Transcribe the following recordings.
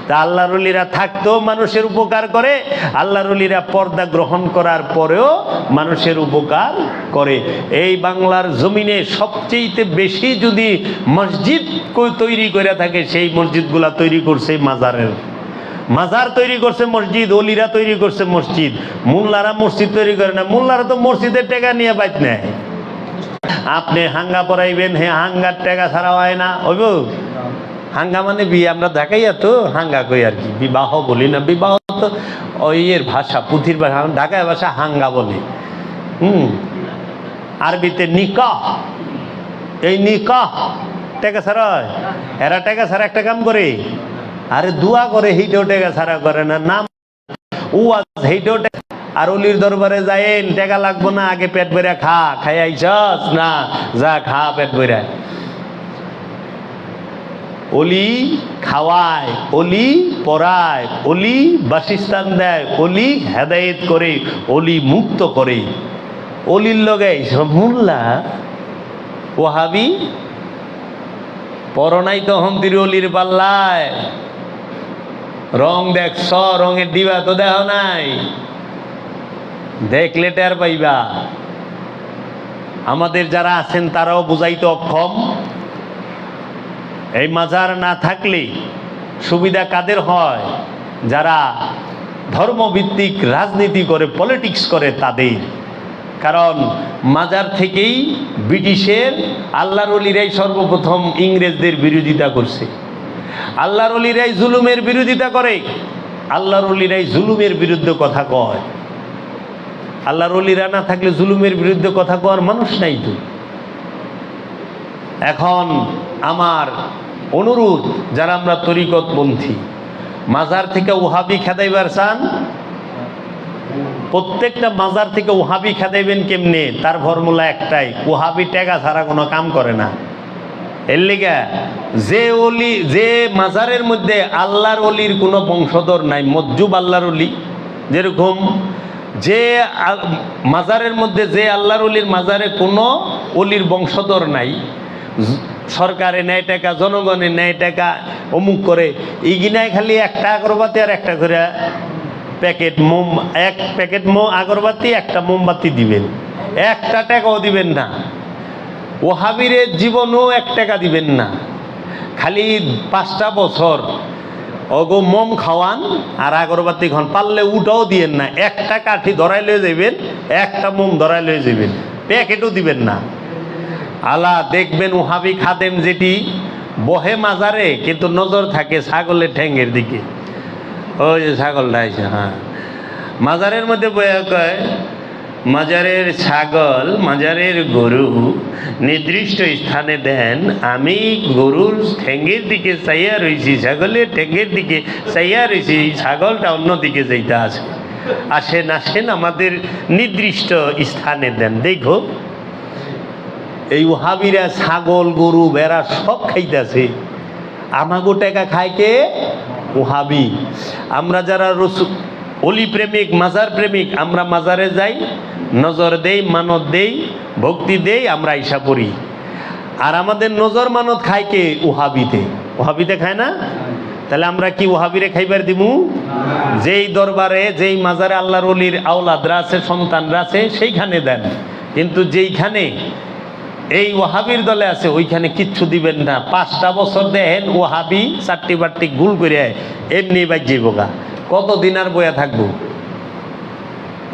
তা আল্লাহর ওলিরা থাকতেও মানুষের উপকার করে, আল্লাহর ওলিরা পর্দা গ্রহণ করার পরেও মানুষের উপকার করে। এই বাংলার জমিনে সবচেয়ে বেশি যদি মসজিদ তৈরি করে থাকে, সেই মসজিদগুলা তৈরি করছে মাজারের। মাজার তৈরি করছে মসজিদ, ওলিরা তৈরি করছে মসজিদ। মোল্লারা মসজিদ তৈরি করে না, মোল্লারা তো মসজিদের টাকা নিয়ে বাইত নেয়। আপনি হাঙ্গা পড়াইবেন, হ্যাঁ হাঙ্গার টাকা ছাড়া হয় না, ওইব হাঙ্গা মানে বিয়ে, আমরা দেখাইয়া তো হাঙ্গা কই আর কি, বিবাহ বলি না, বিবাহ তো ওই এর ভাষা, পুঁথির ভাষা, ঢাকায় ভাষা হাঙ্গা বলি। আরবিতে নিকাহ, এই নিকাহ টাকা ছাড়া হয়। এরা টাকা ছাড়া একটা কাম করে, আরে দোয়া করে, সেইটাও টাকা ছাড়া করে না, নাম ও সেইটাও। আর অলির দরবারে যাইন, টাকা লাগবো না, আগে পেট ভরে খা, খাই আইছস না, যা খা পেট ভরে। অলি খাওয়ায়, অলি পড়ায়, অলি বাসস্থান দেয়, অলি হেদায়েত করে, অলি মুক্ত করে। অলির লগে মোল্লা ওহাবি পরনাই তো হন্তির অলির পাল্লায়। রং দেখছ, রঙের ডিবা তো দেহ নাই, দেখলে টের পাইবা। আমাদের যারা আছেন তারাও বুঝাইতে অক্ষম। এই মাজার না থাকলে সুবিধা কাদের হয়? যারা ধর্মভিত্তিক রাজনীতি করে, পলিটিক্স করে তাদের। কারণ মাজার থেকেই ব্রিটিশের আল্লাহর ওলিরাই সর্বপ্রথম ইংরেজদের বিরোধিতা করছে। আল্লাহর ওলিরাই জুলুমের বিরোধিতা করে, আল্লাহর ওলিরাই জুলুমের বিরুদ্ধে কথা কয়। আল্লাহর ওলিরা না থাকলে জুলুমের বিরুদ্ধে কথা কওয়ার মানুষ নাই তো। এখন আমার অনুরোধ, যারা আমরা তরিকতপন্থী, মাজার থেকে ওহাবি খেদাইবার চান, প্রত্যেকটা মাজার থেকে ওহাবি খেদাইবেন কেমনে? তার ফর্মুলা একটাই, ওহাবি টাকা ছাড়া কোনো কাম করে না। এর লিগা যে ওলি, যে মাজারের মধ্যে আল্লাহর ওলির কোনো বংশধর নাই, মজ্জুব আল্লাহর ওলি, যেরকম যে মাজারের মধ্যে যে আল্লাহর ওলির মাজারে কোনো ওলির বংশধর নাই, সরকারে নেয় টাকা, জনগণে নেয় টাকা, অমুক করে, ইগিনায় খালি একটা আগরবাতি আর একটা করে প্যাকেট মোম, এক প্যাকেট আগরবাতি, একটা মোমবাতি দিবেন, একটা টাকাও দিবেন না। ওহাবিরের জীবনও 1 টাকা দিবেন না, খালি 5টা বছর অগো মোম খাওয়ান আর আগরবাতি খান, পারলে উটাও দিয়েন না। একটা কাঠি ধরাই লয়ে যাবেন, একটা মোম ধরাই লয়ে যাবেন, প্যাকেটও দিবেন না। আলা দেখবেন ওহাবি খাদেম যেটি বহে মাজারে, কিন্তু নজর থাকে ছাগলের ঠ্যাঙ্গের দিকে। ওই যে ছাগলটা আছে, হ্যাঁ, মাজারের মধ্যে বয়া কয়, মাজারের ছাগল, মাজারের গরু নির্দিষ্ট স্থানে দেন, আমি গরুর ঠ্যাঙ্গের দিকে চাইয়া রয়েছি, ছাগলের ঠ্যাঙ্গের দিকে চাইয়া রয়েছি, ছাগলটা অন্যদিকে যাইতে আসেন, আসেন আমাদের নির্দিষ্ট স্থানে দেন। দেখো এই ওহাবিরা ছাগল, গরু, বেড়া সব খাইতেছে, আমাগো টাকা খায় কে? ওহাবি। আমরা যারা অলি প্রেমিক, মাজার প্রেমিক, আমরা মাজারে যাই, নজর দেই, মানত দেই, ভক্তি দেই, আমরা ঈশা পড়ি। আর আমাদের নজর মানত খায় কে? ওহাবিতে। ওহাবিতে খায় না? তাহলে আমরা কি ওহাবিরে খাইবার দিমু? যেই দরবারে, যেই মাজারে আল্লাহর ওলির আওলাদরা আছে, সন্তানরা আছে, সেইখানে দেন। কিন্তু যেইখানে এই ওহাবির দলে আছে, ওইখানে কিচ্ছু দিবেন না। 5টা বছর দেখেন ওহাবি চারটি বারটি গুল করে এমনি বাজ্যে বোকা। কতদিন আর বয়া থাকবো?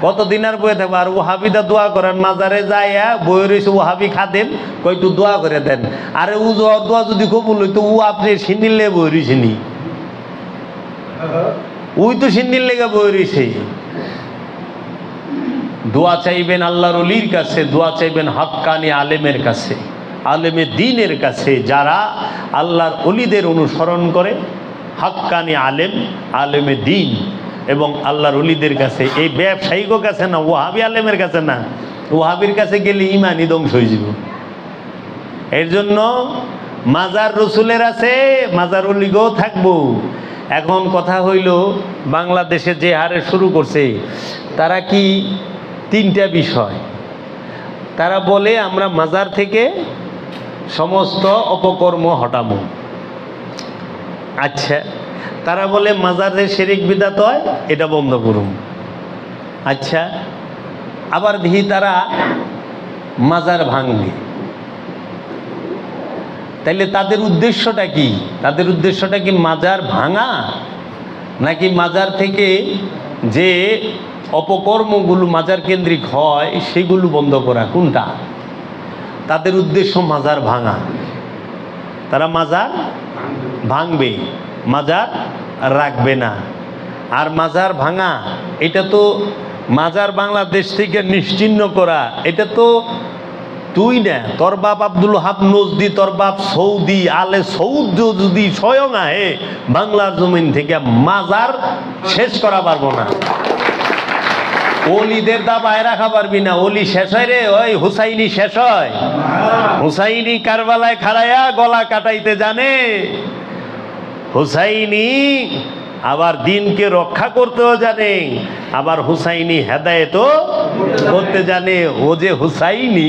কতদিন আর বয়ে থাকবো? আর ওহাবিদা দোয়া করেন, মাজারে যাইয়া বয়ে রয়েছে ওহাবি খাদেম, কয়টু দোয়া করে দেন। আরে ও দোয়া যদি কবুল হইতো, ও আপনি সিন্দিলে বয়ে রয়েছে নি? ওই তো সিন্দির লেগে বয়ে রয়েছে। দোয়া চাইবেন আল্লাহর ওলির কাছে, দোয়া চাইবেন হক্কানি আলেমের কাছে, আলেমে দ্বীনের কাছে, যারা আল্লাহর ওলিদের অনুসরণ করে, হক্কানি আলেম, আলেমে দ্বীন এবং আল্লাহর ওলিদের কাছে। এই ব্যবসায়িকও কাছে না, ওহাবি আলেমের কাছে না। ওহাবির কাছে গেলে ইমানই ধ্বংস হয়ে যাব। এর জন্য মাজার রসুলের আছে, মাজার ওলিগও থাকবো। এখন কথা হইল, বাংলাদেশে যে হারে শুরু করছে, তারা কি 3টা বিষয় তারা বলে, আমরা মাজার থেকে সমস্ত অপকর্ম হটাবো। আচ্ছা, তারা বলে মাজারে শিরিক বিদাত হয়, এটা বন্ধ করুন। আচ্ছা, আবার দেখি তারা মাজার ভাঙবে, তাইলে তাদের উদ্দেশ্যটা কি? তাদের উদ্দেশ্যটা কি মাজার ভাঙা, নাকি মাজার থেকে যে অপকর্মগুলো মাজার কেন্দ্রিক হয় সেগুলো বন্ধ করা? কোনটা? তাদের উদ্দেশ্য মাজার ভাঙা। তারা মাজার ভাঙবে, মাজার রাখবে না। আর মাজার ভাঙা, এটা তো মাজার বাংলাদেশ থেকে নিশ্চিহ্ন করা, এটা তো তুই না, তোর বাপ আব্দুল হাব নজদি, তোর বাপ সৌদি আলে সৌদ যদি স্বয়ং আহে বাংলার জমিন থেকে, মাজার শেষ করা পারবো না। অলিদের দাবায় রাখা পারবি না। অলি শেষ হয় রে, ওই হুসাইনি শেষ হয়। হুসাইনি কারবালায় খাড়াইয়া গলা কাটাইতে জানে। হুসাইনি আবার দিনকে রক্ষা করতেও জানে, আবার হুসাইনি হেদায়েতও করতে জানে। ও যে হুসাইনি,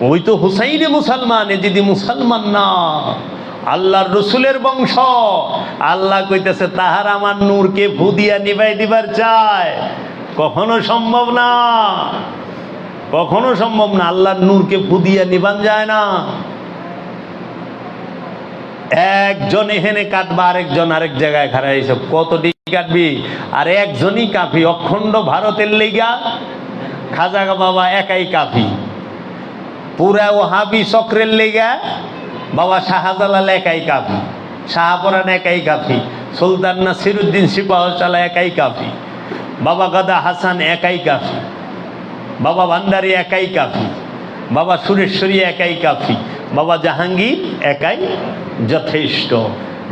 ওই তো হুসাইনি মুসলমান, এ যদি মুসলমান না, আল্লাহর রসুলের বংশ। আল্লাহ কইতেছে তাহার আমার নূরকে ফু দিয়া নিভাই দিবার চায়, কখনো সম্ভব না, কখনো সম্ভব না। আল্লাহর নূরকে ফু দিয়া নিবান যায় না। একজন এখানে কাটবা, আরেকজন আরেক জায়গায় খাড়া, এইসব কতটি কাটবি? আর একজনই কাফি। অখণ্ড ভারতের লেগা খাজা বাবা একাই কাফি। পুরা ওহাবি চক্রের লেগা বাবা শাহজালাল একাই কাফি, শাহপরান একাই কাফি, সুলতান নাসিরুদ্দিন সিপাহশালা একাই কাফি, বাবা গাদা হাসান একাই কাফি, বাবা ভান্ডারী একাই কাফি, বাবা সুরেশ্বরী একাই কাফি, বাবা জাহাঙ্গীর একাই যথেষ্ট।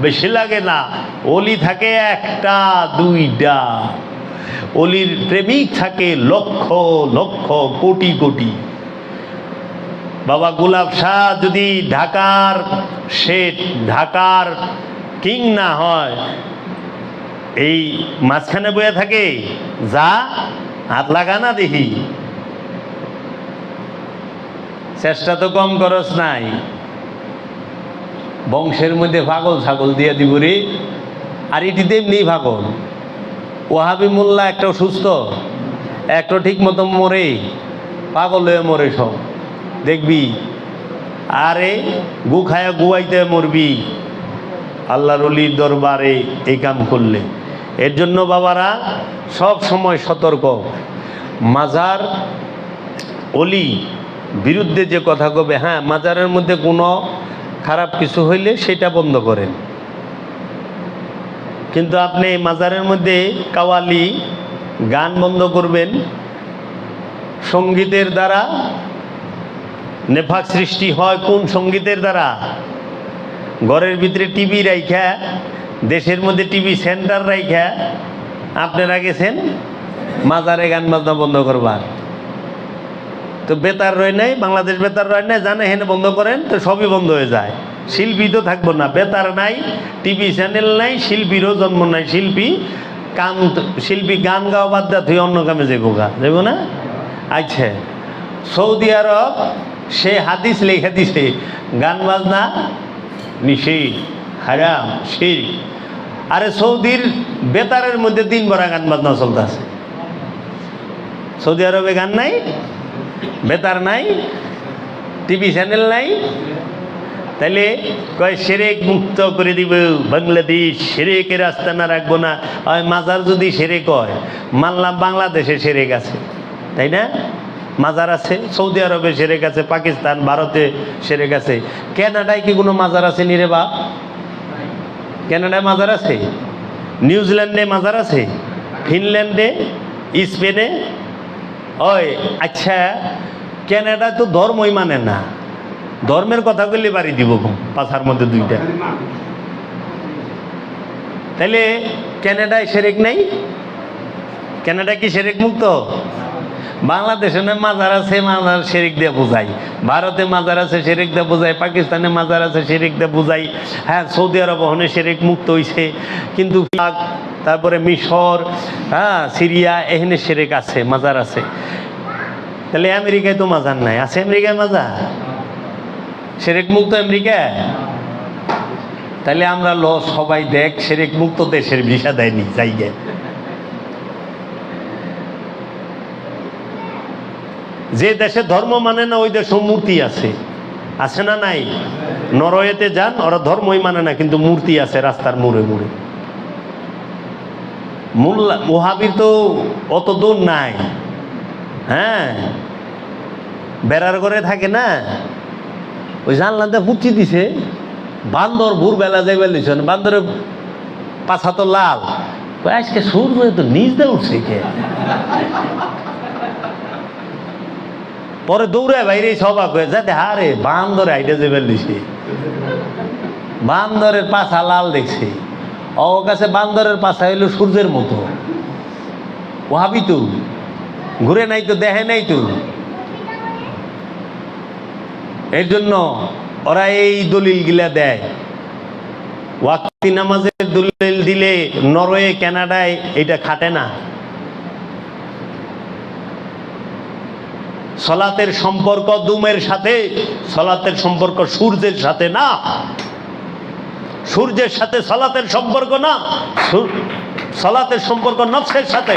বেশি লাগে না। অলি থাকে একটা দুইটা, অলির প্রেমিক থাকে লক্ষ লক্ষ কোটি কোটি। বাবা গোলাপ শাহ যদি ঢাকার শেঠ, ঢাকার কিং না হয়, এই মাঝখানে বয়ে থাকে, যা হাত লাগা না দেখি, চেষ্টা তো কম করস নাই। বংশের মধ্যে পাগল ছাগল দিয়ে দিব রে। আর এটি তেমনি পাগল। ওহাবি মোল্লা একটা সুস্থ, একটা ঠিক মতো মরে, পাগল হয়ে মরে সব দেখবি। আরে গু খায়া গুয়াইতে মরবি আল্লাহর অলির দরবারে এই কাম করলে। এর জন্য বাবারা সব সময় সতর্ক। মাজার অলি বিরুদ্ধে যে কথা কবে, হ্যাঁ মাজারের মধ্যে কোনো খারাপ কিছু হইলে সেটা বন্ধ করেন, কিন্তু আপনি মাজারের মধ্যে কাওয়ালি গান বন্ধ করবেন। সঙ্গীতের দ্বারা নেফাক সৃষ্টি হয়। কোন সঙ্গীতের দ্বারা? ঘরের ভিতরে টিভি রাইখা, দেশের মধ্যে টিভি সেন্টার রাইখা আপনারা গেছেন মাজারে গান বাজনা বন্ধ করবার। তো বেতার রয় নাই, বাংলাদেশ বেতার রয় নাই, জানে হেনে বন্ধ করেন তো সবই বন্ধ হয়ে যায়। শিল্পী তো থাকবো না, বেতার নাই, টিভি চ্যানেল নাই, শিল্পীরও জন্ম নাই। শিল্পী গান গাওয়া বাদ দেয়, তুই অন্য কামে যাবো যাবো না। আচ্ছা, সৌদি আরব সে হাদিস লেখা দিছে গান বাজনা নিষেধ, হারাম, শিরক। আরে সৌদির বেতারের মধ্যে দিন ভরা গান বাজনা চলতেছে। সৌদি আরবে গান নাই, বেতার নাই, টিভি চ্যানেল নাই, তাহলে কয় শিরক মুক্ত করে দিব বাংলাদেশ, শিরকের রাস্তা না রাখবো না। হয় মাজার যদি শিরক হয়, মানলাম বাংলাদেশে শিরক আছে, তাই না? মাজার আছে, সৌদি আরবে শিরক আছে, পাকিস্তান ভারতে শিরক আছে। কানাডায় কি কোনো মাজার আছে নি রে বাপ? কানাডায় মাজার আছে, নিউজিল্যান্ডে মাজার আছে, ফিনল্যান্ডে, স্পেনে। ওই আচ্ছা, কানাডায় তো ধর্মই মানে না, ধর্মের কথা বললে বাড়ি দিব পাছার মধ্যে দুইটা। তাহলে কানাডায় শিরক নাই? কানাডা কি শিরক মুক্ত? বাংলাদেশে মাজার আছে, মাজার শিরক দিয়ে বোঝাই। ভারতে মাজার আছে, শিরক দিয়ে বোঝাই। পাকিস্তানে মাজার আছে, শিরক দিয়ে বোঝাই। হ্যাঁ, সৌদি আরব ওখানে শিরক মুক্ত হয়েছে, কিন্তু তারপরে মিশর, হ্যাঁ, সিরিয়া, এখানে শিরক আছে, মাজার আছে। তাহলে আমেরিকায় তো মাজার নাই, আছে আমেরিকায় মাজার? শিরক মুক্ত আমেরিকা? তাহলে আমরা সবাই দেখ শিরক মুক্ত দেশের ভিসা দেয়নি জায়গায়। যে দেশে ধর্ম মানে না ওই দেশে মূর্তি আছে, আছে না নাই? নরওয়েতে যান, ওরা ধর্মই মানে না কিন্তু মূর্তি আছে রাস্তার মোড়ে মোড়ে। মোল্লা ওহাবি তো অত দূর নাই। হ্যাঁ, বেড়ার ঘরে থাকে না, ওই জানলাতে পুচি দিছে, বান্দর ভোরবেলা যাইবার লিছেন, বান্দরের পাছা তো লাল, আজকে সূর্য তো নিচ দিয়ে উঠছে কে। পরে দৌড়ায় বাইরে সবাক হয়ে যাতে হারে বান্দরে আইডে যাইবার লিছে, বান্দরের পাছা লাল দেখছে। ও কাছে বান্দরের পাছা হইল সূর্যের মতো। ওহাবি তো ঘুরে নাই তো, দেখে নাই তো। এর জন্য ওরা এই দলিল গিলা দেয়। ওয়াক্তি নামাজের দলিল দিলে নরওয়ে কানাডায় এটা খাটে না। সলাতের সম্পর্ক দুমের সাথে, সলাতের সম্পর্ক সূর্যের সাথে না। সূর্যের সাথে সলাতের সম্পর্ক না, সলাতের সম্পর্ক নফসের সাথে,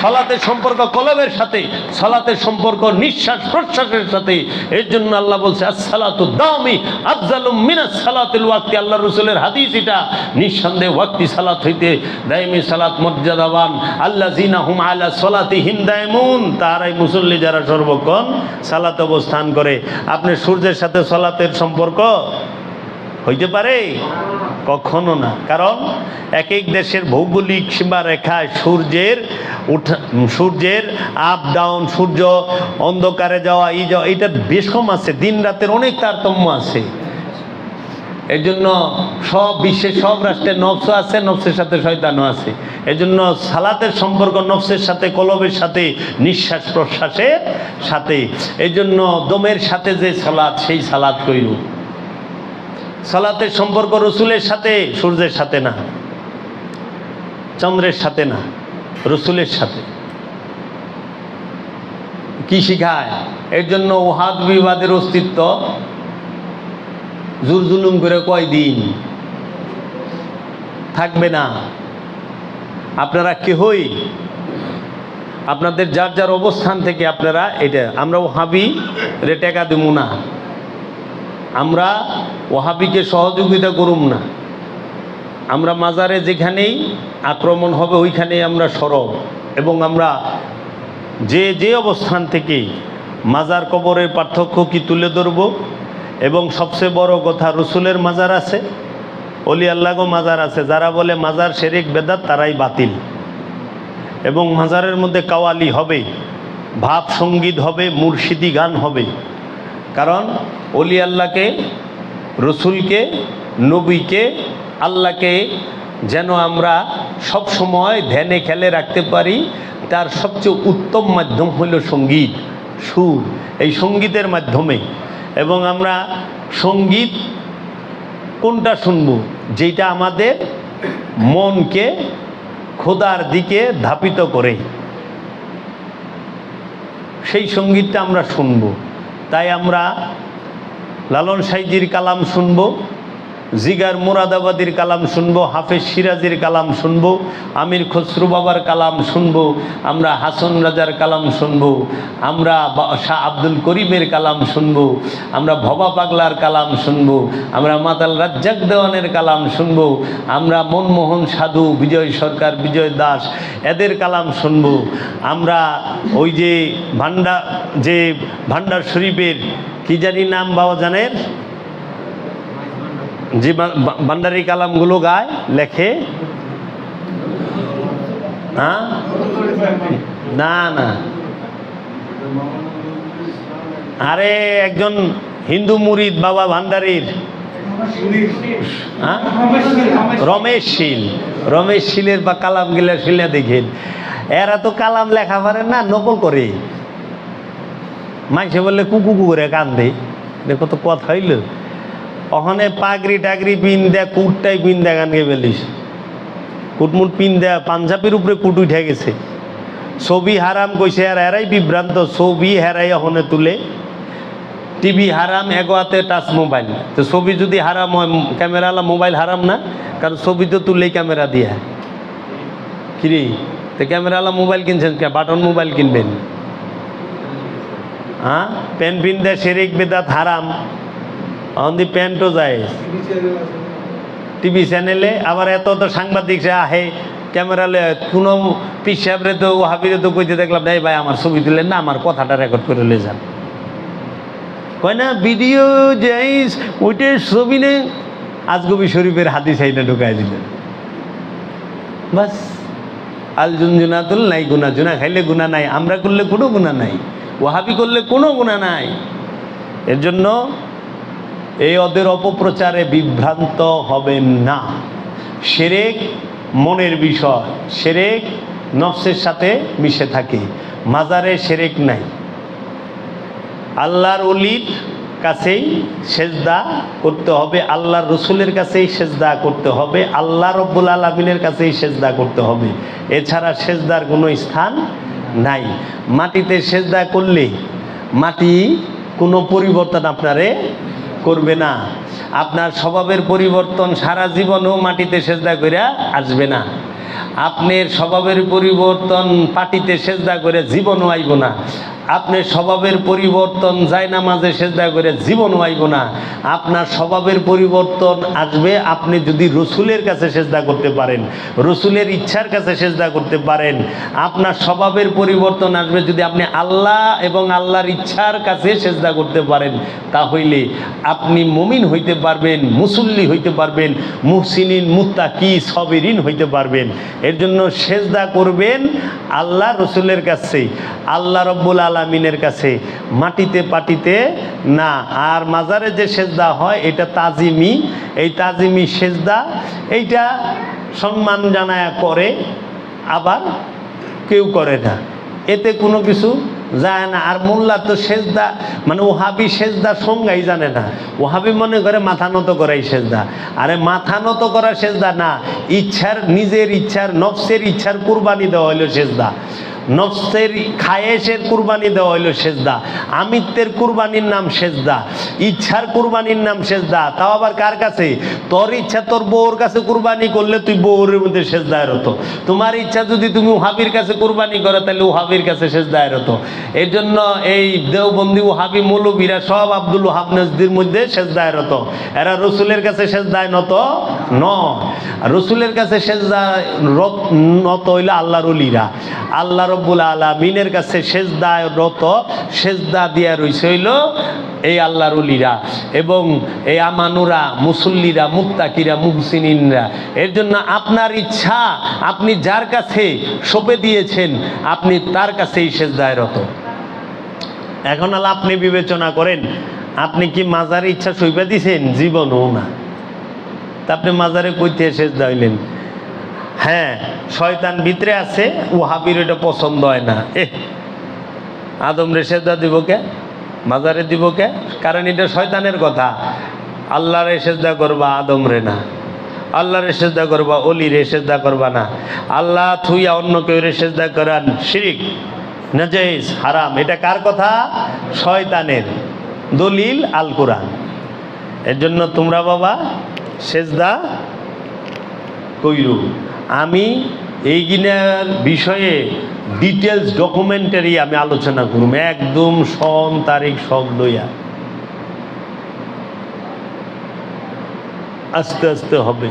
সলাতের সম্পর্ক কলবের সাথে, সলাতের সম্পর্ক নিঃশ্বাস প্রশ্বাসের সাথে। এর জন্য আল্লাহ বলছে আসসালাতু দামি আফজালুম মিনাস সালাতিল ওয়াক্তি। আল্লাহ রাসূলের হাদিস এটা। নিঃসন্দেহে ওয়াক্তি সালাত হইতে দায়মি সালাত মর্যাদাবান। আল্লাযিনা হুম আলা সালাতিহিম দায়মুন, তারাই মুসল্লি যারা সর্বক্ষণ সালাতে অবস্থান করে। আপনি সূর্যের সাথে সালাতের সম্পর্ক হইতে পারে? কখনো না। কারণ এক এক দেশের ভৌগোলিক সীমারেখায় সূর্যের আপ ডাউন, সূর্য অন্ধকারে যাওয়া, এই যাওয়া, এটার বেশ কম আছে। দিন রাতের অনেক তারতম্য আছে। এর জন্য সব বিশ্বের সব রাষ্ট্রের নফস আছে, নফসের সাথে শয়তানও আছে। এর জন্য সালাতের সম্পর্ক নফসের সাথে, কলবের সাথে, নিঃশ্বাস প্রশ্বাসের সাথে। এই জন্য দমের সাথে যে সালাত, সেই সালাত কইল। সালাতের সম্পর্ক রসুলের সাথে, সূর্যের সাথে না, চন্দ্রের সাথে না, রসুলের সাথে। কি শিখায়? এর জন্য ওহাদ বিবাদের অস্তিত্ব জোর জুলুম করে কয়দিন থাকবে না। আপনারা কেহই আপনাদের যার যার অবস্থান থেকে আপনারা এটা, আমরা ওহাবি রে টেকা দেব না, আমরা ওহাবিকে সহযোগিতা করুম না। আমরা মাজারে যেখানেই আক্রমণ হবে ওইখানেই আমরা সরব। এবং আমরা যে অবস্থান থেকে মাজার কবরের পার্থক্য কি তুলে ধরব। এবং সবচেয়ে বড় কথা, রসুলের মাজার আছে, অলি আল্লাহও মাজার আছে। যারা বলে মাজার শিরক বেদাত তারাই বাতিল। এবং মাজারের মধ্যে কাওয়ালি হবে, ভাব সঙ্গীত হবে, মুর্শিদি গান হবে। কারণ অলি আল্লাহকে, রসুলকে, নবীকে, আল্লাহকে যেন আমরা সব সময় ধ্যানে খেলে রাখতে পারি, তার সবচেয়ে উত্তম মাধ্যম হইল সঙ্গীত, সুর। এই সঙ্গীতের মাধ্যমে। এবং আমরা সঙ্গীত কোনটা শুনব? যেটা আমাদের মনকে খোদার দিকে ধাপিত করে, সেই সঙ্গীতটা আমরা শুনব। তাই আমরা লালন সাইজির কালাম শুনব, জিগার মুরাদাবাদীর কালাম শুনবো, হাফেজ সিরাজির কালাম শুনবো, আমির খসরু বাবার কালাম শুনবো, আমরা হাসন রাজার কালাম শুনবো, আমরা শাহ আব্দুল করিমের কালাম শুনবো, আমরা ভবা পাগলার কালাম শুনবো, আমরা মাতাল রাজ্জাক দেওয়ানের কালাম শুনবো, আমরা মনমোহন সাধু, বিজয় সরকার, বিজয় দাস, এদের কালাম শুনবো। আমরা ওই যে ভান্ডার শরীফের কি জানি নাম বাবা জানেন, যে ভান্ডারি কালামগুলো গায়, লেখে, হ্যাঁ, না না, আরে একজন হিন্দু মুরিদ বাবা ভান্ডারির, হ্যাঁ, রমেশ শীলের বা কালাম গিলা শিলে দেখেন। এরা তো কালাম লেখা পারে না, নকল করে। মাইসে বললে কুকু করে কান্দে, দেখো তো কথা হইল। ওখানে পাগড়ি টাগরি পিন দেয়, কুটটাই পিন দেয়, গান গিয়ে বেলিস কুটমুট পিন দেয়, পাঞ্জাবির উপরে কুট উঠে গেছে। ছবি হারাম কইছে, আর এরাই বিভ্রান্ত, ছবি হেরাই ওখানে তুলে। টিভি হারাম, এগোয়াতে টাচ মোবাইল। তো ছবি যদি হারাম হয়, ক্যামেরাওয়ালা মোবাইল হারাম না? কারণ ছবি তো তুললেই ক্যামেরা দিয়ে। কিরে, তো ক্যামেরাওয়ালা মোবাইল কিনছেন কে? বাটন মোবাইল কিনবেন? হ্যাঁ, প্যান্ট পিনতে শিরক বিদআত হারাম, অন্দি প্যান্টও যায় টিভি চ্যানেলে। আবার এত তো সাংবাদিক সে আহে ক্যামেরালে, কোনো পিসাবরে তো ওহাবিরে তো কইতে দেখলাম, এই ভাই আমার ছবি তুলেন না, আমার কথাটা রেকর্ড করে লে যান। কয় না ভিডিও যাইস ওইটার ছবি নেই, আজগবি শরীফের হাদিস এইটা ঢুকাই দিলেন, বাস। আল জুনজুনাতুল নাই গুনা, জুনা খাইলে গুণা নাই, আমরা করলে কোনো গুণা নাই, ওয়াহাবি করলে কোনো গুণা নাই। এর জন্য এই ওদের অপপ্রচারে বিভ্রান্ত হবেন না। শিরক মনের বিষয়, শিরক নফসের সাথে মিশে থাকে, মাজারে শিরক নাই। আল্লাহর ওলির কাছেই সেজদা করতে হবে, আল্লাহর রসুলের কাছেই সেজদা করতে হবে, আল্লাহ রব্বুল আলামিনের কাছেই সেজদা করতে হবে, এছাড়া সেজদার কোনো স্থান নাই। মাটিতে সেজদা করলে মাটি কোনো পরিবর্তন আপনারে করবে না। আপনার স্বভাবের পরিবর্তন সারা জীবনেও মাটিতে সেজদা করে আসবে না। আপনার স্বভাবের পরিবর্তন পাটিতে সেজদা করে জীবনও আইব না। আপনার স্বভাবের পরিবর্তন জায়নামাজে সেজদা করে জীবনও আইব না। আপনার স্বভাবের পরিবর্তন আসবে আপনি যদি রসুলের কাছে সেজদা করতে পারেন, রসুলের ইচ্ছার কাছে সেজদা করতে পারেন। আপনার স্বভাবের পরিবর্তন আসবে যদি আপনি আল্লাহ এবং আল্লাহর ইচ্ছার কাছে সেজদা করতে পারেন। তাহলে আপনি মুমিন হইতে পারবেন, মুসল্লি হইতে পারবেন, মুহসিনিন মুত্তাকি সাবিরিন হইতে পারবেন। এর জন্য সেজদা করবেন আল্লাহ রসুলের কাছে, আল্লাহ রব্বুল আলামিনের কাছে, মাটিতে পাটিতে না। আর মাজারে যে সেজদা হয় এটা তাজিমি, এই তাজিমি সেজদা এইটা সম্মান জানায় করে, আবার কেউ করে না, এতে কোনো কিছু যায় না। আর মোল্লা তো সেজদা মানে ওহাবি সেজদা সংজ্ঞাই জানে না। ওহাবি মনে করে মাথা নত করাই সেজদা। আরে মাথা নত করা সেজদা না, ইচ্ছার, নিজের ইচ্ছার, নফসের ইচ্ছার কুরবানি দেওয়া হইল সেজদা। নফসের খায়েশের কুরবানি দেওয়া হইল সেজদা। আমিত্বের কুরবানির নাম সেজদা, ইচ্ছার কুরবানির নাম সেজদা। তাও আবার কার কাছে? তোর ইচ্ছা তোর বউর কাছে কুরবানি করলে তুই বউর মধ্যে সেজদায় রত। তোমার ইচ্ছা যদি তুমি ওহাবির কাছে কুরবানি করো তাহলে ওহাবির কাছে সেজদায় রত। এই জন্য এই দেওবন্দি ওহাবি মৌলবীরা সব আব্দুল ওহাব নজদির মধ্যে সেজদায় রত। এরা রসুলের কাছে সেজদায় নত নয়। রসুলের কাছে সেজদায় নত হইল আল্লাহর ওলিরা। আল্লাহ রব্বুল আলামিনের কাছে সেজদায় রত, সেজদা দিয়া রইছে হইল এই আল্লাহর ওলিরা এবং এই আমানুরা, মুসল্লিরা, মুত্তাকিরা, মুহসিনিনরা। এর জন্য আপনার ইচ্ছা আপনি যার কাছে সঁপে দিয়েছেন আপনি তার কাছেই সেজদায় রত। এখন আল্লাহ আপনি বিবেচনা করেন, আপনি কি মাজারে ইচ্ছা সইপা দিছেন? জীবনও না। তা আপনি মাজারে কইতে সেজদা হইলেন? হ্যাঁ, শয়তান ভিতরে আছে, ওহাবির এটা পছন্দ হয় না। আদম রে সেজদা দিব কে? মাজারে দিব কে? কারণ এটা শয়তানের কথা। আল্লাহরে সেজদা করবা, আদম রে না। আল্লাহরে সেজদা করবা, অলি রে সেজদা করবা না। আল্লাহ থুইয়া অন্য কেউ রে সেজদা করান শিরিক, নাজাইজ, হারাম। এটা কার কথা? শয়তানের। দলিল আল কোরআন। এর জন্য তোমরা বাবা সেজদা কইরু। আমি এইগিনার বিষয়ে ডিটেলস ডকুমেন্টারি আমি আলোচনা করুম, একদম সন তারিখ সব লইয়া আস্তে আস্তে হবে।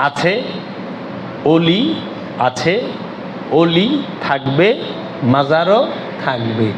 আছে অলি, আছে অলি থাকবে, মাজারও থাকবে।